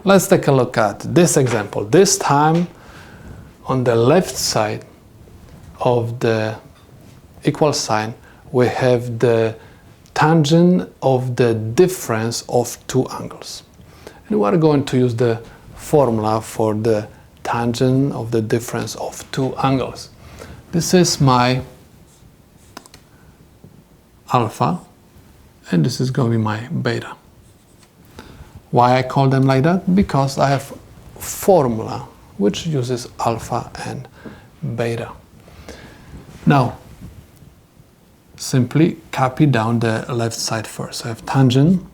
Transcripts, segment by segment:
Let's take a look at this example. This time on the left side of the equal sign we have the tangent of the difference of two angles. And we are going to use the formula for the tangent of the difference of two angles. This is my alpha and this is going to be my beta. Why I call them like that? Because I have formula which uses alpha and beta. Now, simply copy down the left side first. I have tangent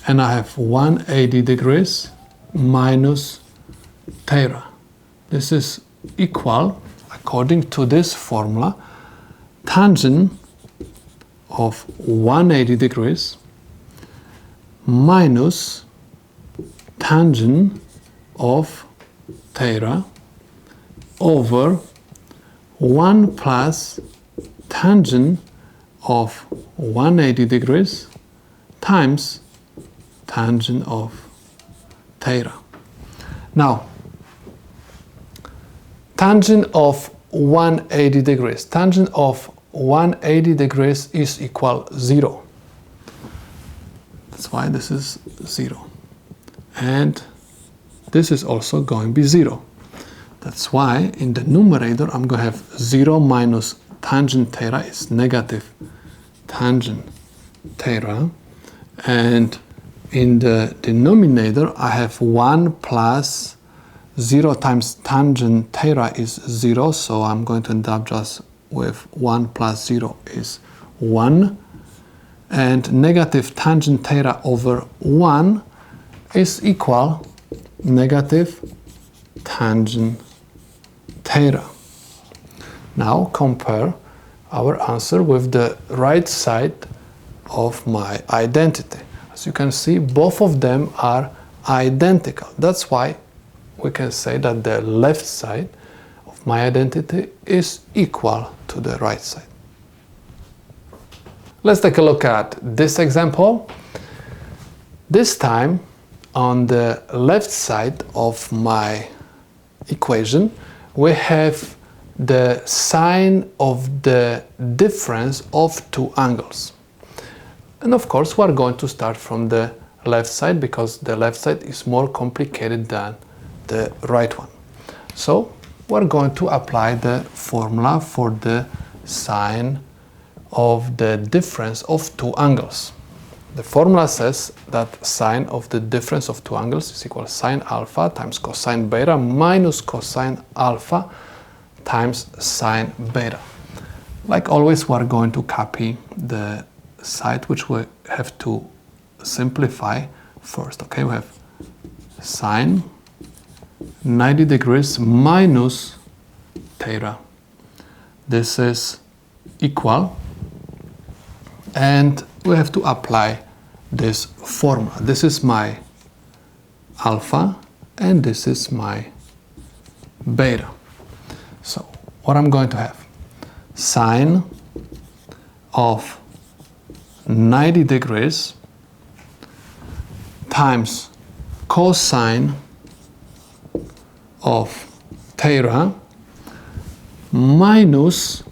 and I have 180 degrees minus theta. This is equal, according to this formula, tangent of 180 degrees minus tangent of theta over 1 plus tangent of 180 degrees times tangent of theta. Now, tangent of 180 degrees. Tangent of 180 degrees is equal 0. That's why this is 0. And this is also going to be 0. That's why in the numerator I'm going to have 0 minus tangent theta is negative tangent theta. And in the denominator I have 1 plus 0 times tangent theta is 0. So I'm going to end up just with 1 plus 0 is 1. And negative tangent theta over 1 is equal negative tangent theta. Now compare our answer with the right side of my identity. As you can see, both of them are identical. That's why we can say that the left side of my identity is equal to the right side. Let's take a look at this example. This time, on the left side of my equation, we have the sine of the difference of two angles. And of course, we're going to start from the left side because the left side is more complicated than the right one. So we're going to apply the formula for the sine of the difference of two angles. The formula says that sine of the difference of two angles is equal to sine alpha times cosine beta minus cosine alpha times sine beta. Like always, we're going to copy the side which we have to simplify first. Okay, we have sine 90 degrees minus theta. This is equal, and we have to apply this formula. This is my alpha and this is my beta. So what I'm going to have, sine of 90 degrees times cosine of theta minus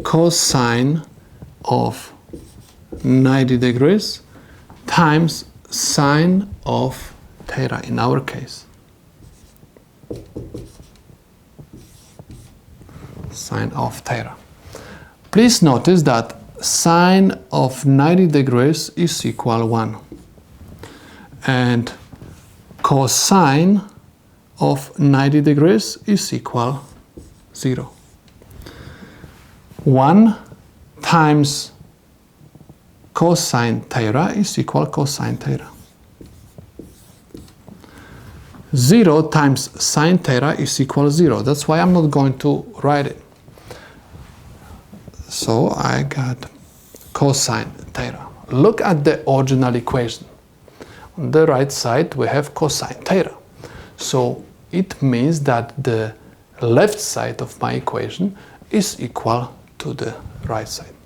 cosine of 90 degrees times sine of theta in our case. Sine of theta. Please notice that sine of 90 degrees is equal 1 and cosine of 90 degrees is equal 0. 1 times cosine theta is equal cosine theta. 0 times sine theta is equal 0. That's why I'm not going to write it. So I got cosine theta. Look at the original equation. On the right side we have cosine theta. So it means that the left side of my equation is equal to the right side.